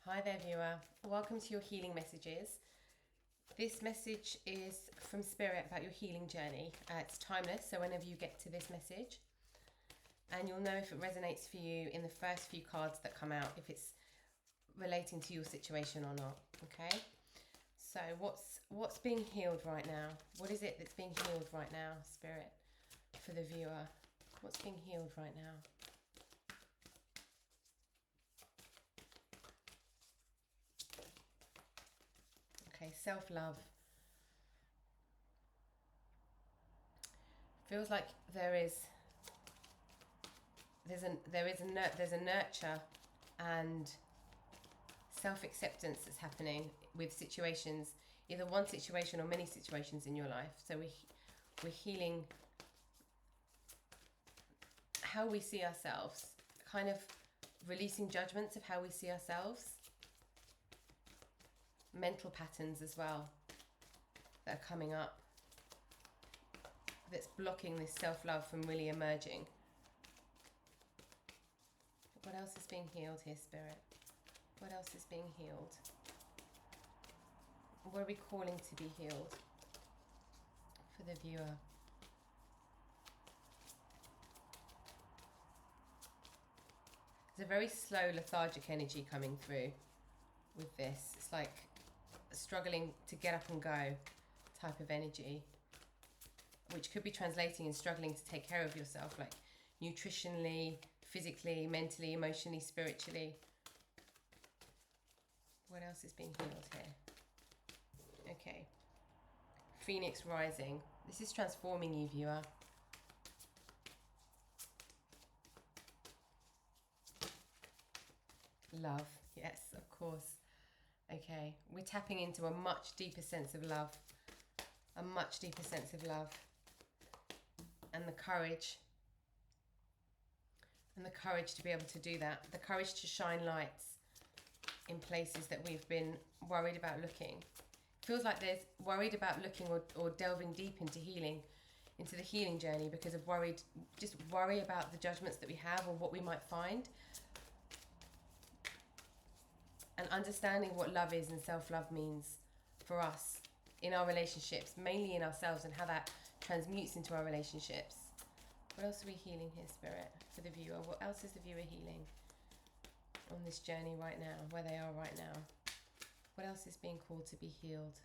Hi there, viewer. Welcome to your healing messages. This message is from Spirit about your healing journey. It's timeless, so whenever you get to this message, and you'll know if it resonates for you in the first few cards that come out, if it's relating to your situation or not. Okay. So what's being healed right now? What is it that's being healed right now, Spirit, for the viewer? What's being healed right now? Okay, self-love. Feels like there's a nurture and self-acceptance that's happening with situations, either one situation or many situations in your life. So we're healing how we see ourselves, kind of releasing judgments of how we see ourselves, mental patterns as well that are coming up, that's blocking this self-love from really emerging. What else is being healed here, Spirit? What else is being healed? What are we calling to be healed for the viewer? There's a very slow, lethargic energy coming through with this. It's like struggling to get up and go type of energy, which could be translating in struggling to take care of yourself, like nutritionally, physically, mentally, emotionally, spiritually. What else is being healed here? Okay. Phoenix rising. This is transforming you, viewer. Love. Yes, of course. Okay. We're tapping into a much deeper sense of love. A much deeper sense of love. And the courage. And the courage to be able to do that. The courage to shine lights in places that we've been worried about looking. Feels like there's worried about looking or delving deep into healing, into the healing journey, because of worry about the judgments that we have or what we might find. And understanding what love is and self-love means for us in our relationships, mainly in ourselves, and how that transmutes into our relationships. What else are we healing here, Spirit, for the viewer? What else is the viewer healing on this journey right now, where they are right now? What else is being called to be healed?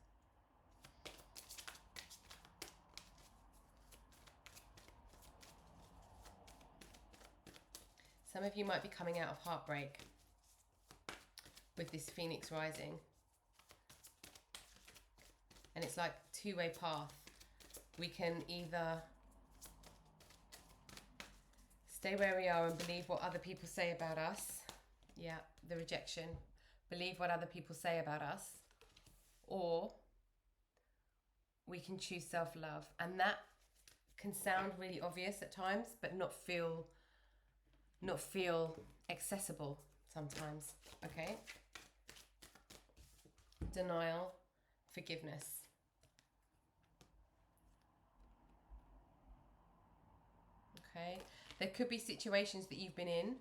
Some of you might be coming out of heartbreak with this Phoenix rising. And it's like a two-way path. We can either stay where we are and believe what other people say about us. Yeah, the rejection. Believe what other people say about us. Or we can choose self-love. And that can sound really obvious at times, but not feel accessible sometimes. Okay? Denial, forgiveness. Okay? There could be situations that you've been in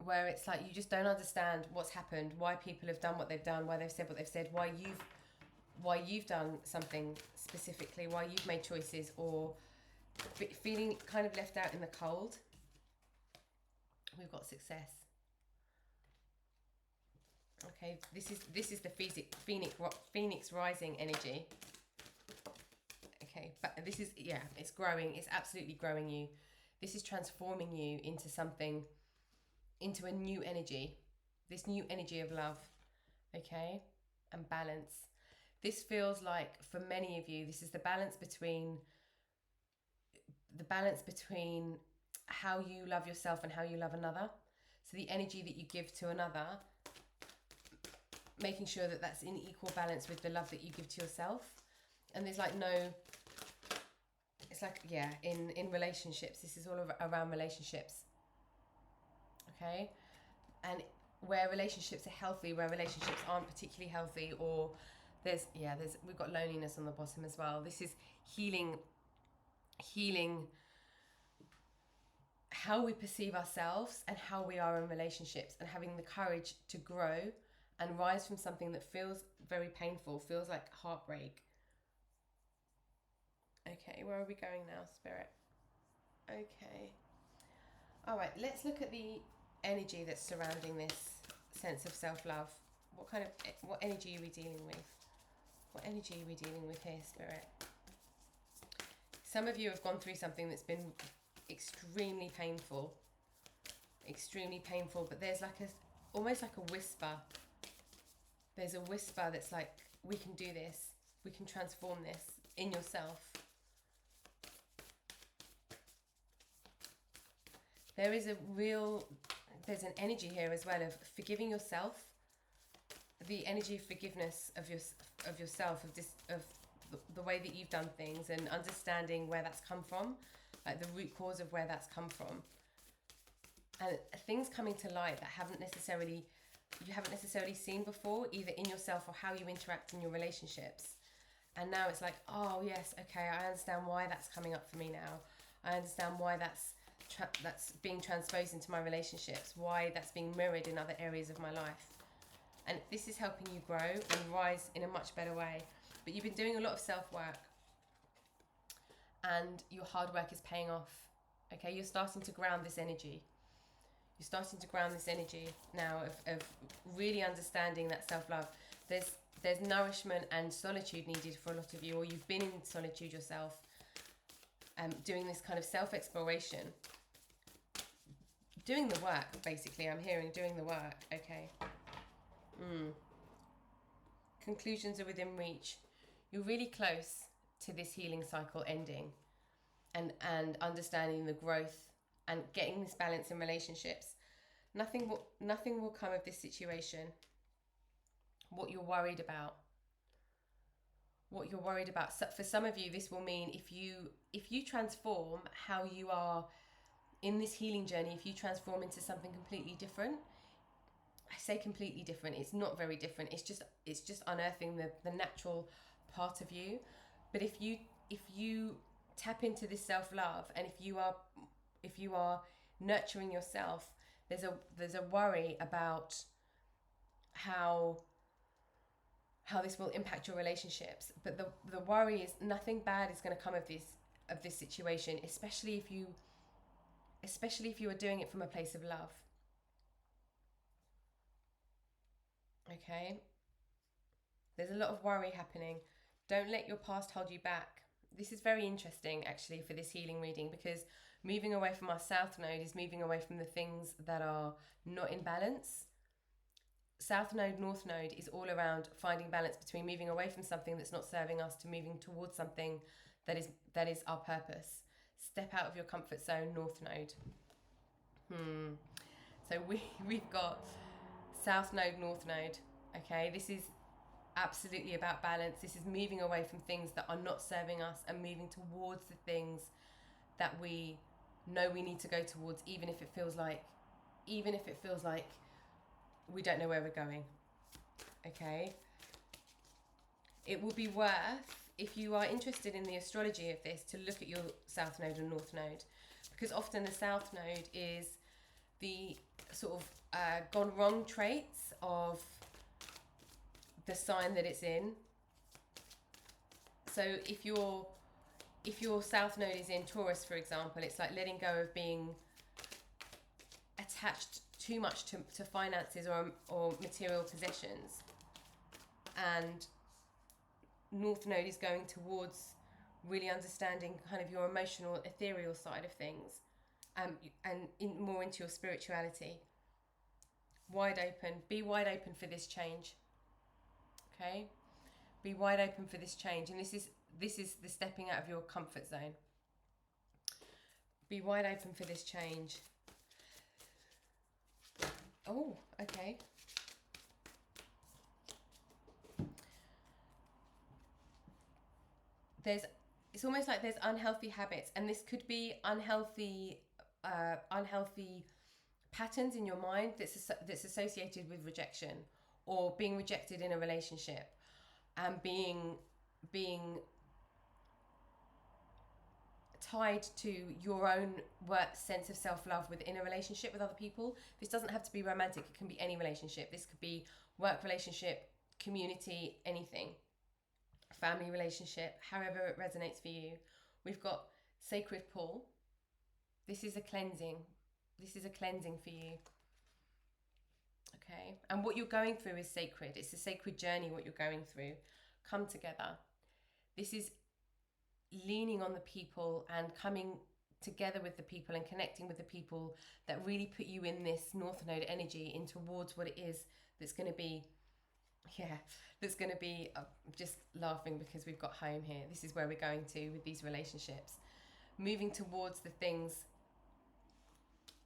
where it's like you just don't understand what's happened, why people have done what they've done, why they've said what they've said, why you've done something specifically, why you've made choices, or feeling kind of left out in the cold. We've got success. Okay, this is the Phoenix rising energy. Okay, but this is, yeah, it's growing. It's absolutely growing you. This is transforming you into something, into a new energy. This new energy of love, okay, and balance. This feels like, for many of you, this is the balance between how you love yourself and how you love another. So the energy that you give to another, making sure that that's in equal balance with the love that you give to yourself. And there's like no, it's like, yeah, in relationships, this is all around relationships. Okay? And where relationships are healthy, where relationships aren't particularly healthy, or we've got loneliness on the bottom as well. This is healing how we perceive ourselves and how we are in relationships, and having the courage to grow and rise from something that feels very painful, feels like heartbreak. Okay, where are we going now, Spirit? Okay. All right, let's look at the energy that's surrounding this sense of self-love. What energy are we dealing with? What energy are we dealing with here, Spirit? Some of you have gone through something that's been extremely painful, but there's like almost like a whisper. There's a whisper that's like, we can do this, we can transform this in yourself. There's an energy here as well of forgiving yourself, the energy of forgiveness of yourself, of the way that you've done things, and understanding where that's come from, like the root cause of where that's come from, and things coming to light that you haven't necessarily seen before, either in yourself or how you interact in your relationships. And now it's like, oh yes, okay, I understand why that's coming up for me now. I understand why that's being transposed into my relationships, why that's being mirrored in other areas of my life. And this is helping you grow and rise in a much better way. But you've been doing a lot of self-work, and your hard work is paying off. Okay, you're starting to ground this energy. You're starting to ground this energy now of really understanding that self-love. There's nourishment and solitude needed for a lot of you, or you've been in solitude yourself, doing this kind of self-exploration. Doing the work, basically, I'm hearing doing the work, okay. Conclusions are within reach. You're really close to this healing cycle ending, and understanding the growth and getting this balance in relationships. Nothing will come of this situation. What you're worried about. So for some of you, this will mean if you transform how you are in this healing journey, if you transform into something completely different. I say completely different, it's not very different, it's just unearthing the natural part of you. But if you tap into this self-love, and if you are nurturing yourself, there's a worry about how this will impact your relationships. But the worry is nothing bad is going to come of this situation, especially if you are doing it from a place of love. Okay, there's a lot of worry happening. Don't let your past hold you back. This is very interesting actually for this healing reading, because moving away from our South Node is moving away from the things that are not in balance. South Node, North Node is all around finding balance between moving away from something that's not serving us to moving towards something that is our purpose. Step out of your comfort zone, North Node. So we've got South Node, North Node. Okay, this is absolutely about balance. This is moving away from things that are not serving us and moving towards the things that we know we need to go towards, even if it feels like we don't know where we're going. Okay, it will be worth, if you are interested in the astrology of this, to look at your South Node and North Node, because often the South Node is the sort of gone wrong traits of the sign that it's in. So if your South Node is in Taurus, for example, it's like letting go of being attached too much to finances or material possessions. And North Node is going towards really understanding kind of your emotional, ethereal side of things, and more into your spirituality. Wide open. Be wide open for this change. Okay? Be wide open for this change. And this is the stepping out of your comfort zone. Be wide open for this change. Oh, okay. It's almost like there's unhealthy habits, and this could be unhealthy patterns in your mind that's associated with rejection, or being rejected in a relationship, and being tied to your own sense of self-love within a relationship with other people. This doesn't have to be romantic, it can be any relationship. This could be work relationship, community, anything, family relationship, however it resonates for you. We've got sacred pool. This is a cleansing. This is a cleansing for you. Okay, and what you're going through is sacred. It's a sacred journey, what you're going through. Come together. This is leaning on the people and coming together with the people and connecting with the people that really put you in this North Node energy in towards what it is that's going to be, I'm just laughing because we've got home here. This is where we're going to with these relationships. Moving towards the things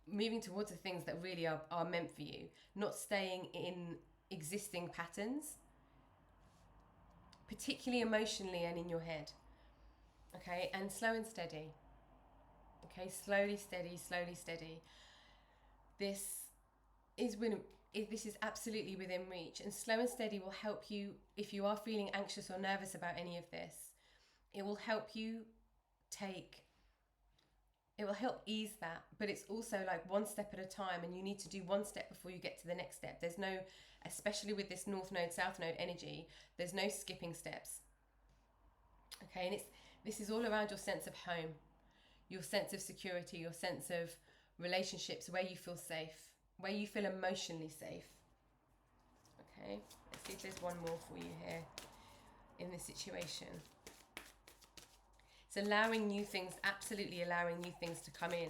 that really are meant for you, not staying in existing patterns, particularly emotionally and in your head. Okay, and slow and steady. Okay, slowly, steady. This is absolutely within reach, and slow and steady will help you if you are feeling anxious or nervous about any of this. It will help ease that, but it's also like one step at a time, and you need to do one step before you get to the next step. There's no, especially with this North Node, South Node energy, there's no skipping steps. Okay, and this is all around your sense of home, your sense of security, your sense of relationships, where you feel safe, where you feel emotionally safe. Okay, let's see if there's one more for you here in this situation. It's allowing new things, absolutely allowing new things to come in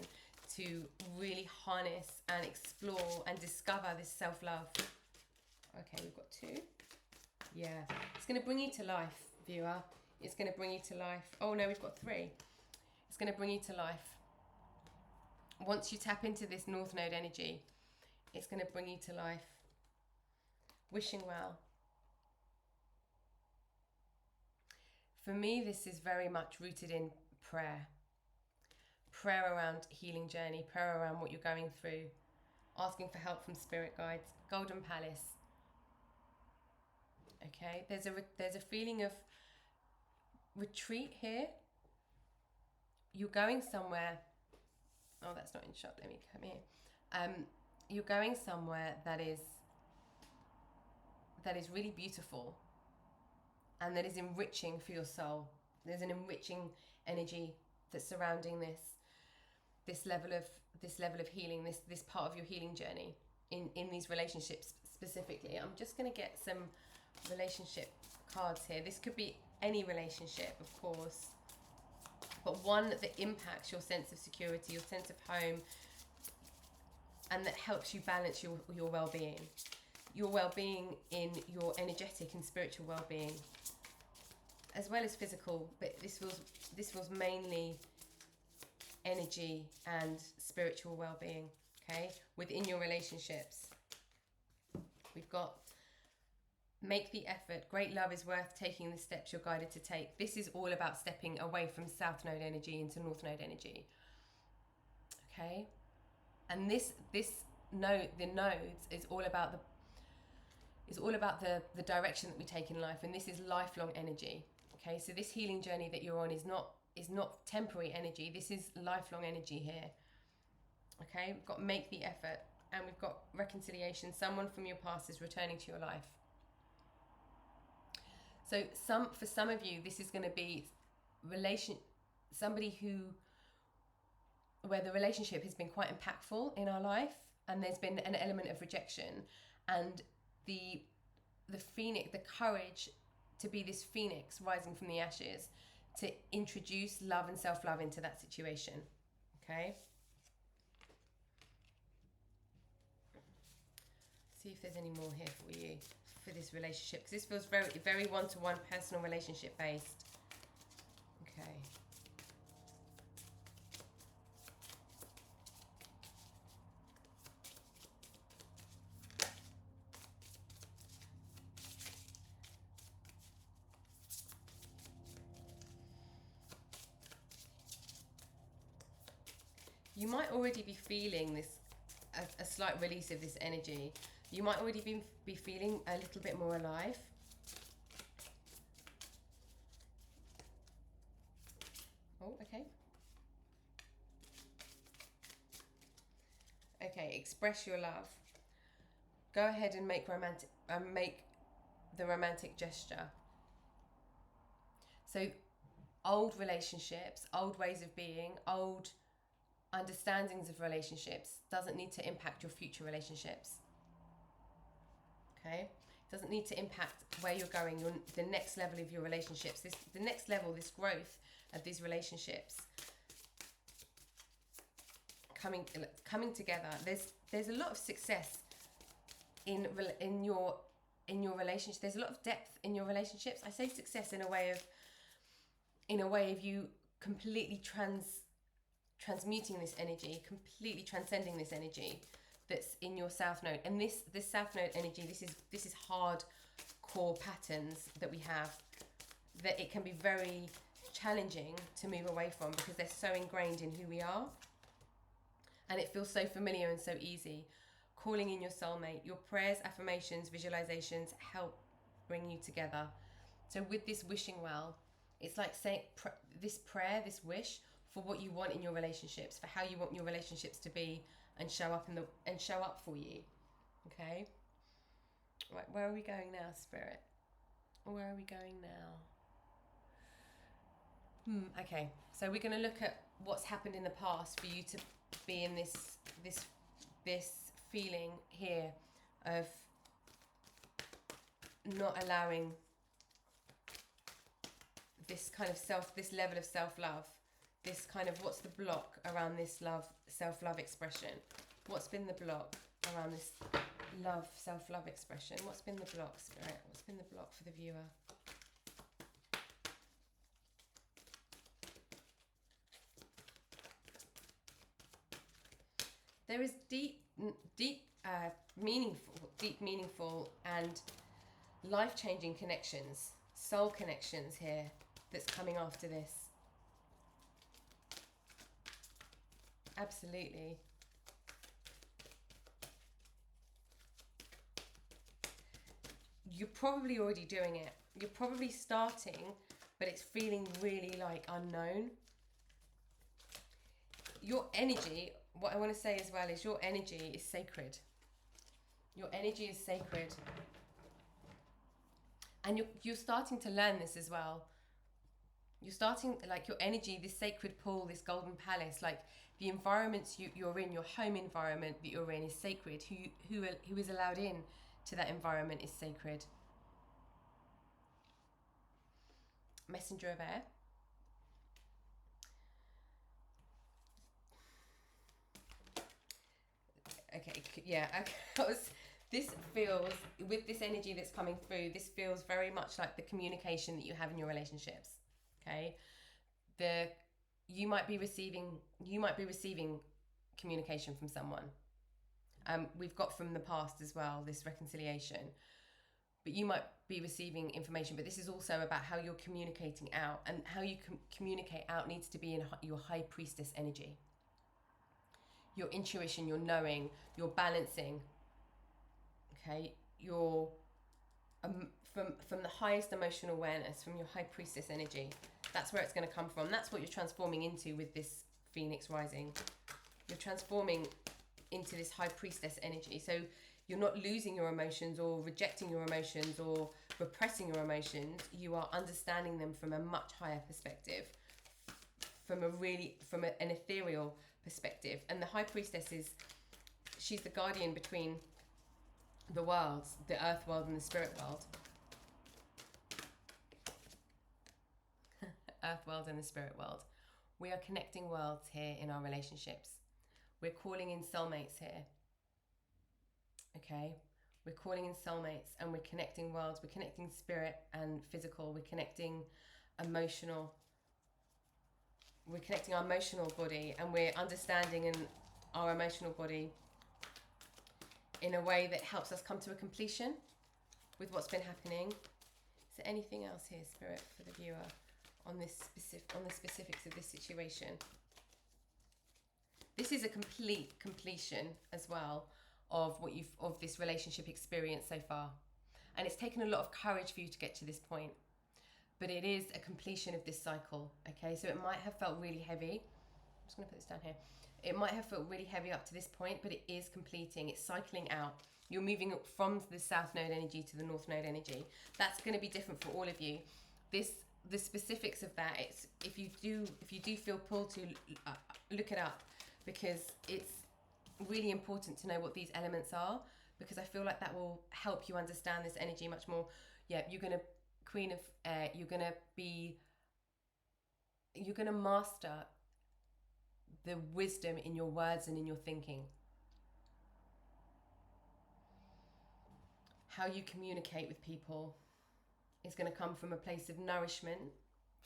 to really harness and explore and discover this self-love. Okay, we've got two. Yeah, it's going to bring you to life, viewer. It's going to bring you to life. Oh no, we've got three. It's going to bring you to life. Once you tap into this North Node energy, it's going to bring you to life. Wishing well. For me, this is very much rooted in prayer. Prayer around healing journey, prayer around what you're going through, asking for help from spirit guides. Golden Palace. Okay, there's a feeling of retreat here. You're going somewhere. Oh, that's not in shot. Let me come here. You're going somewhere that is really beautiful and that is enriching for your soul. There's an enriching energy that's surrounding this level of healing, this part of your healing journey in these relationships specifically. I'm just going to get some relationship cards here. This could be any relationship, of course, but one that impacts your sense of security, your sense of home, and that helps you balance your well-being. Your well-being in your energetic and spiritual well-being, as well as physical, but this feels mainly energy and spiritual well-being, okay, within your relationships. We've got make the effort. Great love is worth taking the steps you're guided to take. This is all about stepping away from South Node energy into North Node energy. Okay? And the nodes is all about the direction that we take in life, and this is lifelong energy. Okay? So this healing journey that you're on is not temporary energy. This is lifelong energy here. Okay? We've got make the effort, and we've got reconciliation. Someone from your past is returning to your life. So for some of you, this is going to be somebody where the relationship has been quite impactful in our life, and there's been an element of rejection, and the phoenix, the courage to be this phoenix rising from the ashes, to introduce love and self-love into that situation. Okay? See if there's any more here for you for this relationship, because this feels very, very one-to-one, personal, relationship based. Okay. You might already be feeling this, a slight release of this energy. You might already be feeling a little bit more alive. Oh, okay. Okay, express your love. Go ahead and make the romantic gesture. So old relationships, old ways of being, old understandings of relationships doesn't need to impact your future relationships. Okay? It doesn't need to impact where you're going, the next level of your relationships. The next level, this growth of these relationships coming together. There's a lot of success in your relationship. There's a lot of depth in your relationships. I say success in a way of you completely transmuting this energy, completely transcending this energy that's in your south node. And this south node energy, this is hard core patterns that we have, that it can be very challenging to move away from, because they're so ingrained in who we are, and it feels so familiar and so easy. Calling in your soulmate, your prayers, affirmations, visualizations help bring you together. So with this wishing well, it's like saying this prayer, this wish for what you want in your relationships, for how you want your relationships to be and show up for you. Okay? Right, where are we going now, Spirit? Where are we going now? Okay, so we're going to look at what's happened in the past for you to be in this feeling here of not allowing this kind of this level of self-love, this kind of, what's the block around this self-love expression? What's been the block around this self-love expression? What's been the block, Spirit? What's been the block for the viewer? There is deep, meaningful and life-changing connections, soul connections here that's coming after this. Absolutely. You're probably already doing it. You're probably starting, but it's feeling really like unknown. Your energy, what I want to say as well is your energy is sacred. Your energy is sacred. And you're starting to learn this as well. You're starting, like, your energy, this sacred pool, this golden palace, like the environments you're in, your home environment that you're in is sacred. Who is allowed in to that environment is sacred. Messenger of air. Okay, yeah, okay. This feels, with this energy that's coming through, this feels very much like the communication that you have in your relationships. Okay, you might be receiving communication from someone. We've got from the past as well, this reconciliation, but you might be receiving information. But this is also about how you're communicating out, and how you communicate out needs to be in your high priestess energy. Your intuition, your knowing, your balancing. Okay, your from the highest emotional awareness, from your high priestess energy. That's where it's going to come from. That's what you're transforming into with this Phoenix rising. You're transforming into this high priestess energy. So you're not losing your emotions or rejecting your emotions or repressing your emotions. You are understanding them from a much higher perspective, from an ethereal perspective. And the high priestess she's the guardian between the worlds, the earth world and the spirit world. Earth world and the spirit world. We are connecting worlds here in our relationships. We're calling in soulmates here. Okay? We're calling in soulmates, and we're connecting worlds. We're connecting spirit and physical. We're connecting emotional. We're connecting our emotional body, and we're understanding our emotional body in a way that helps us come to a completion with what's been happening. Is there anything else here, Spirit, for the viewer on the specifics of this situation? This is a completion as well of of this relationship experience so far, and it's taken a lot of courage for you to get to this point. But it is a completion of this cycle. Okay, so it might have felt really heavy. I'm just going to put this down here. It might have felt really heavy up to this point, but it is completing. It's cycling out. You're moving from the south node energy to the north node energy. That's going to be different for all of you. The specifics of that, it's if you do feel pulled to look it up, because it's really important to know what these elements are, because I feel like that will help you understand this energy much more. Yeah, you're going to Queen of Air, you're going to master the wisdom in your words and in your thinking. How you communicate with people is going to come from a place of nourishment,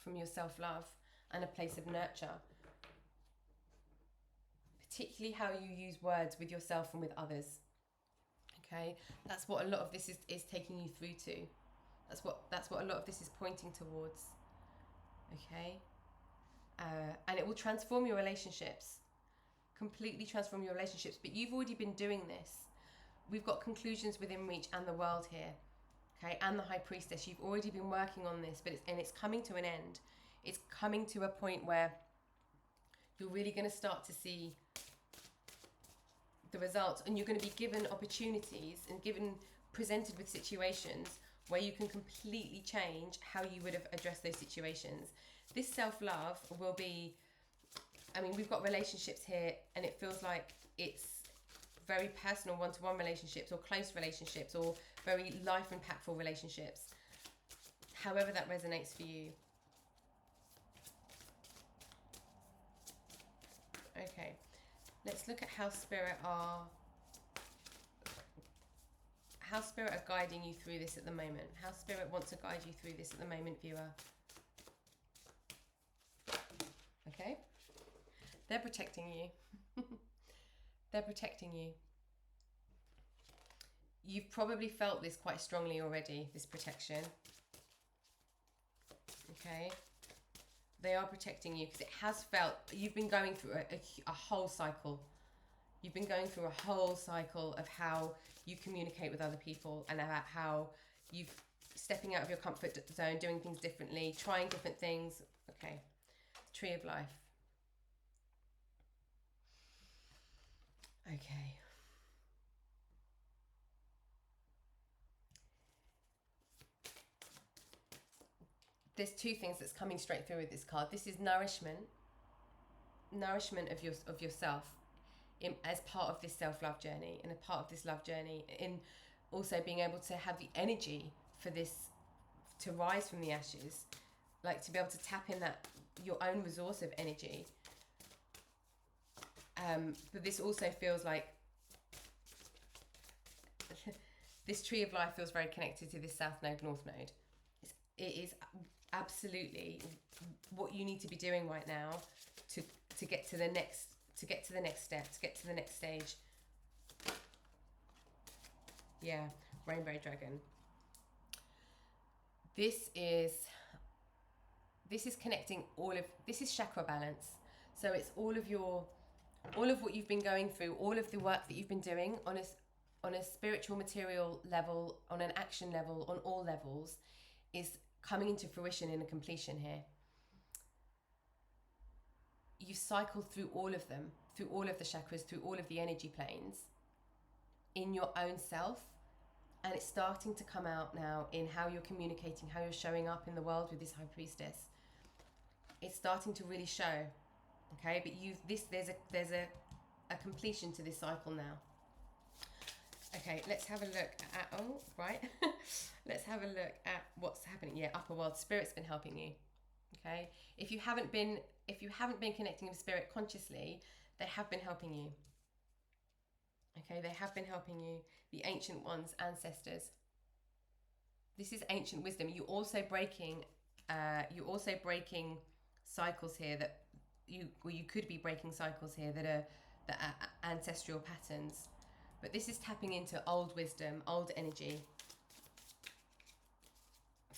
from your self-love, and a place of nurture. Particularly how you use words with yourself and with others. Okay, that's what a lot of this is taking you through to. That's what a lot of this is pointing towards. Okay, and it will transform your relationships, completely transform your relationships. But you've already been doing this. We've got conclusions within reach and the world here. Okay, and the High Priestess. You've already been working on this, but it's coming to an end. It's coming to a point where you're really going to start to see the results, and you're going to be given opportunities and presented with situations where you can completely change how you would have addressed those situations. This self-love will be, I mean, we've got relationships here, and it feels like it's very personal one-to-one relationships, or close relationships, or very life impactful relationships, however that resonates for you. Okay, let's look at how Spirit are guiding you through this at the moment. How Spirit wants to guide you through this at the moment, viewer. Okay, they're protecting you. They're protecting you. You've probably felt this quite strongly already, this protection. Okay, they are protecting you because it has felt, you've been going through a whole cycle. You've been going through a whole cycle of how you communicate with other people, and about how you've stepping out of your comfort zone, doing things differently, trying different things. Okay, Tree of Life. Okay. There's two things that's coming straight through with this card. This is nourishment of yourself, as part of this self-love journey, and a part of this love journey, in also being able to have the energy for this to rise from the ashes, like to be able to tap in that your own resource of energy. But this also feels like this Tree of Life feels very connected to this South Node, North Node. It is absolutely what you need to be doing right now to get to the next step, to get to the next stage. Yeah, Rainbow Dragon. This is connecting this is chakra balance. So it's all of what you've been going through, all of the work that you've been doing on a spiritual material level, on an action level, on all levels, is coming into fruition in a completion here. You cycle through all of them, through all of the chakras, through all of the energy planes in your own self, and it's starting to come out now in how you're communicating, how you're showing up in the world with this High Priestess. It's starting to really show. Okay, but there's a completion to this cycle now. Okay, let's have a look at let's have a look at what's happening. Yeah, upper world. Spirit's been helping you. Okay, if you haven't been connecting with Spirit consciously, they have been helping you. Okay, they have been helping you. The ancient ones, ancestors. This is ancient wisdom. You're also breaking cycles here that you could be breaking cycles here that are ancestral patterns. But this is tapping into old wisdom, old energy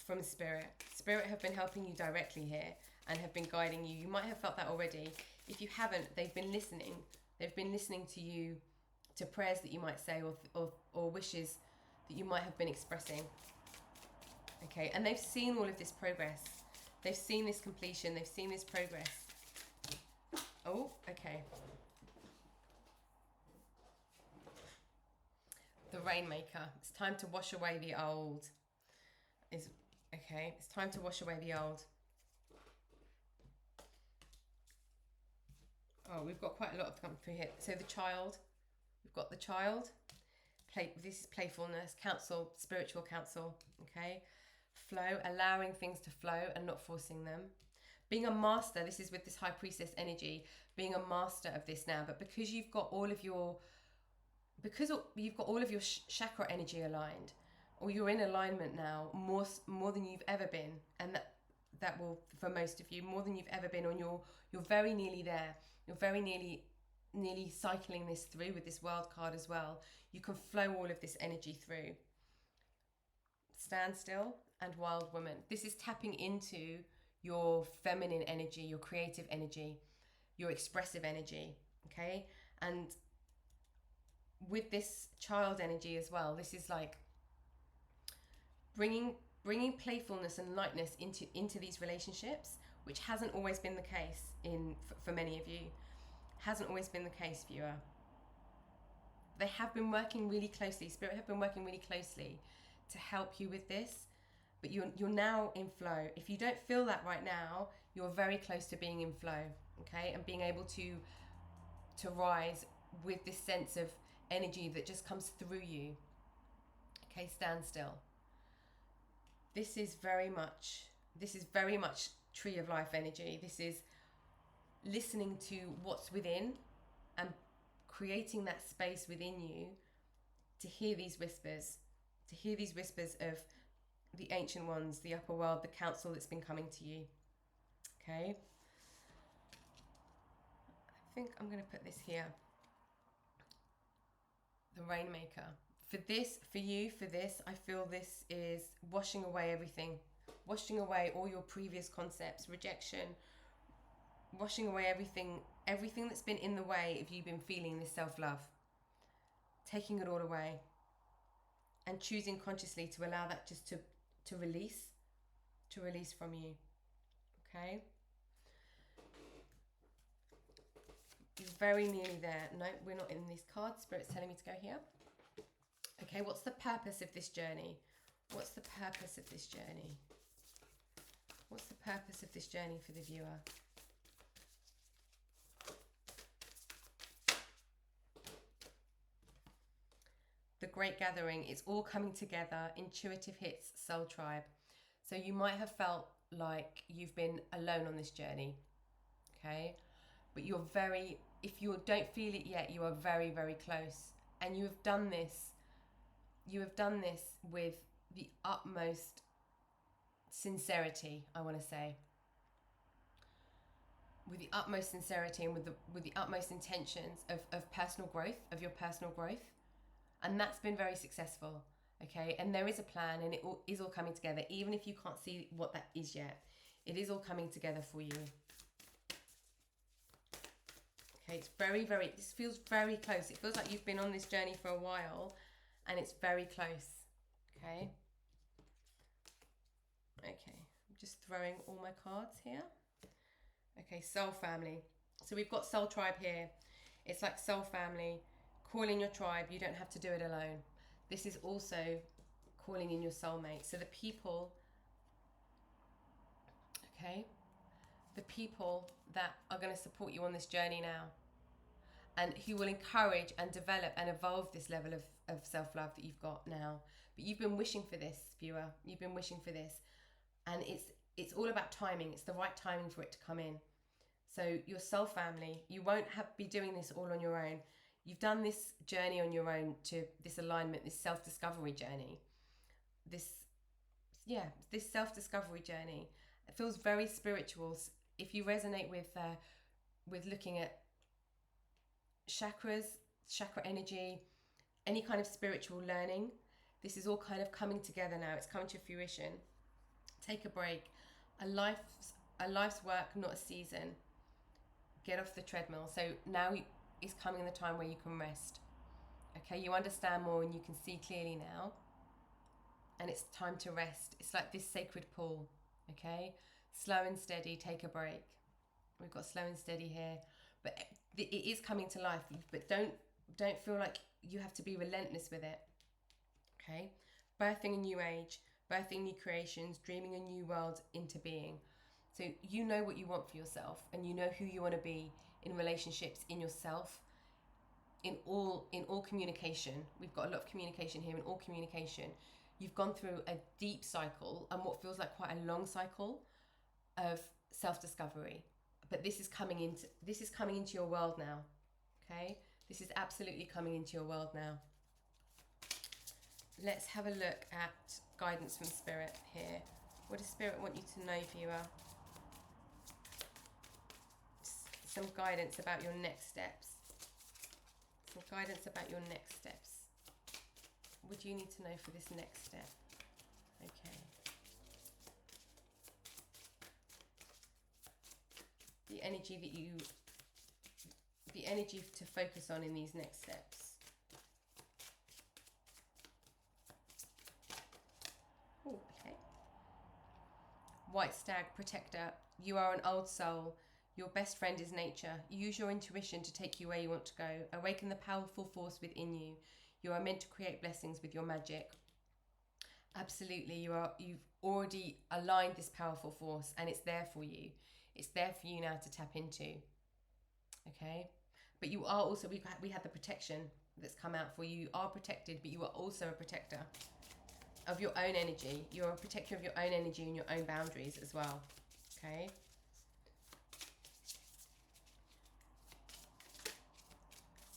from Spirit. Spirit have been helping you directly here and have been guiding you. You might have felt that already. If you haven't, they've been listening. They've been listening to you, to prayers that you might say, or wishes that you might have been expressing. Okay, and they've seen all of this progress. They've seen this completion. They've seen this progress. Oh, okay. The Rainmaker. It's time to wash away the old. Okay, it's time to wash away the old. Oh, we've got quite a lot of come through here. So the child, we've got the child. This is playfulness, counsel, spiritual counsel. Okay, flow, allowing things to flow and not forcing them. Being a master. This is with this high priestess energy. Being a master of this now, but because you've got all of your chakra energy aligned, or you're in alignment now more than you've ever been, and that will, for most of you, more than you've ever been, on you're very nearly there. You're very nearly cycling this through with this world card as well. You can flow all of this energy through. Standstill and Wild Woman. This is tapping into your feminine energy, your creative energy, your expressive energy. Okay, and with this child energy as well, this is like bringing playfulness and lightness into these relationships, which hasn't always been the case for many of you. Hasn't always been the case, viewer. They have been working really closely. Spirit have been working really closely to help you with this, but you're now in flow. If you don't feel that right now, you're very close to being in flow. Okay, and being able to rise with this sense of energy that just comes through you. Okay, stand still. This is very much tree of life energy. This is listening to what's within and creating that space within you to hear these whispers, of the ancient ones, the upper world, the counsel that's been coming to you. Okay, I think I'm going to put this here. The Rainmaker. For this, I feel this is washing away everything. Washing away all your previous concepts, rejection, washing away everything that's been in the way of you been feeling this self-love. Taking it all away. And choosing consciously to allow that just to release from you. Okay? You're very nearly there. No, we're not in these cards. Spirit's telling me to go here. Okay, what's the purpose of this journey? What's the purpose of this journey? What's the purpose of this journey for the viewer? The Great Gathering. It's all coming together. Intuitive hits, Soul Tribe. So you might have felt like you've been alone on this journey. Okay? But if you don't feel it yet, you are very, very close. And you have done this with the utmost sincerity, I want to say. With the utmost sincerity and with the utmost intentions of personal growth, of your personal growth. And that's been very successful. Okay? And there is a plan, and it is all coming together. Even if you can't see what that is yet, it is all coming together for you. Okay, it's this feels very close. It feels like you've been on this journey for a while, and it's very close. Okay. Okay, I'm just throwing all my cards here. Okay, Soul Family. So we've got Soul Tribe here. It's like Soul Family. Call in your tribe. You don't have to do it alone. This is also calling in your soulmate. So the people, okay, the people that are going to support you on this journey now, and who will encourage and develop and evolve this level of self-love that you've got now. But you've been wishing for this, viewer. You've been wishing for this. And it's all about timing. It's the right timing for it to come in. So your soul family, you won't be doing this all on your own. You've done this journey on your own, to this alignment, this self-discovery journey. This self-discovery journey. It feels very spiritual. If you resonate with looking at chakras, chakra energy, any kind of spiritual learning, this is all kind of coming together now. It's coming to fruition. Take a break. A life's work, not a season. Get off the treadmill. So now is coming the time where you can rest. Okay, you understand more and you can see clearly now. And it's time to rest. It's like this sacred pool. Okay, slow and steady. Take a break. We've got slow and steady here, but it is coming to life. But don't feel like you have to be relentless with it. Okay, birthing a new age, birthing new creations, dreaming a new world into being. So you know what you want for yourself, and you know who you want to be in relationships, in yourself, in all communication. We've got a lot of communication here. In all communication, you've gone through a deep cycle and what feels like quite a long cycle of self-discovery, but this is coming into your world now. Okay, this is absolutely coming into your world now. Let's have a look at guidance from Spirit here. What does Spirit want you to know, viewer? Some guidance about your next steps. Some guidance about your next steps. What do you need to know for this next step? Okay. The energy to focus on in these next steps. Ooh, okay. White stag, protector. You are an old soul. Your best friend is nature. Use your intuition to take you where you want to go. Awaken the powerful force within you. You are meant to create blessings with your magic. Absolutely, you've already aligned this powerful force, and it's there for you. It's there for you now to tap into. Okay, but you are also, we had the protection that's come out for you. You are protected, but you are also a protector of your own energy. You're a protector of your own energy and your own boundaries as well. Okay.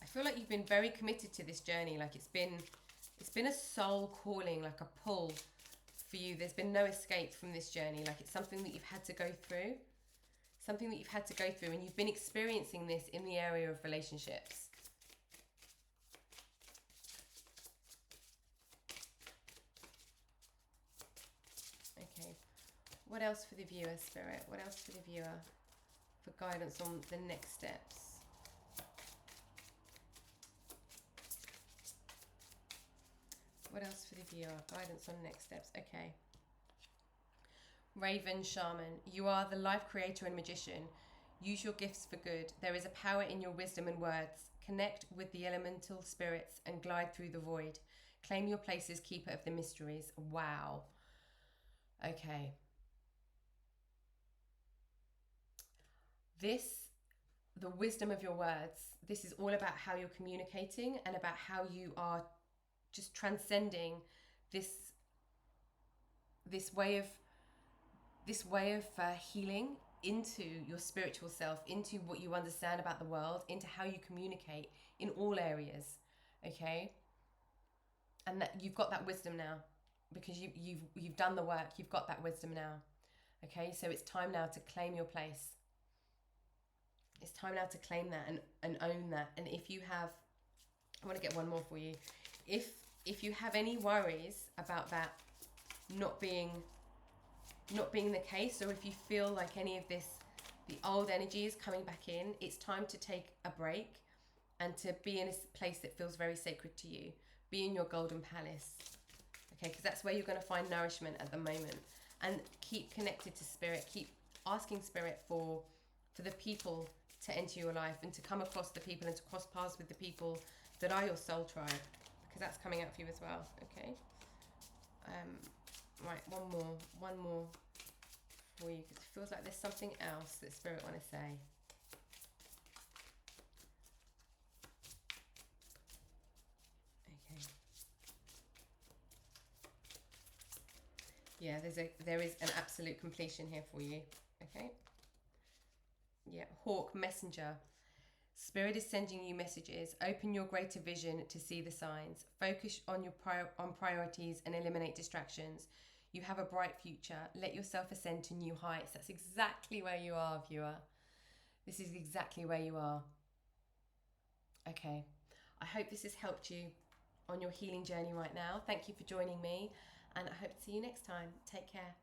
I feel like you've been very committed to this journey. Like it's been a soul calling, like a pull for you. There's been no escape from this journey. Like it's something that you've had to go through. Something that you've had to go through, and you've been experiencing this in the area of relationships. Okay. What else for the viewer, Spirit? What else for the viewer for guidance on the next steps? What else for the viewer? Guidance on next steps. Okay. Raven, shaman. You are the life creator and magician. Use your gifts for good. There is a power in your wisdom and words. Connect with the elemental spirits and glide through the void. Claim your place as keeper of the mysteries. Wow. Okay. The wisdom of your words, this is all about how you're communicating and about how you are just transcending this way of healing into your spiritual self, into what you understand about the world, into how you communicate in all areas. Okay, and that you've got that wisdom now because you've done the work. You've got that wisdom now. Okay, so it's time now to claim your place. It's time now to claim that and own that. And if you have, I want to get one more for you. If you have any worries about that not being the case, or if you feel like any of this, the old energy is coming back in, it's time to take a break and to be in a place that feels very sacred to you. Be in your golden palace, okay? Because that's where you're going to find nourishment at the moment. And keep connected to Spirit. Keep asking Spirit for the people to enter your life and to come across the people and to cross paths with the people that are your soul tribe, because that's coming out for you as well, okay? Right, one more for you, because it feels like there's something else that Spirit want to say. Okay. Yeah, there is an absolute completion here for you, okay? Yeah, Hawk, messenger. Spirit is sending you messages. Open your greater vision to see the signs. Focus on your priorities and eliminate distractions. You have a bright future. Let yourself ascend to new heights. That's exactly where you are, viewer. This is exactly where you are. Okay. I hope this has helped you on your healing journey right now. Thank you for joining me, and I hope to see you next time. Take care.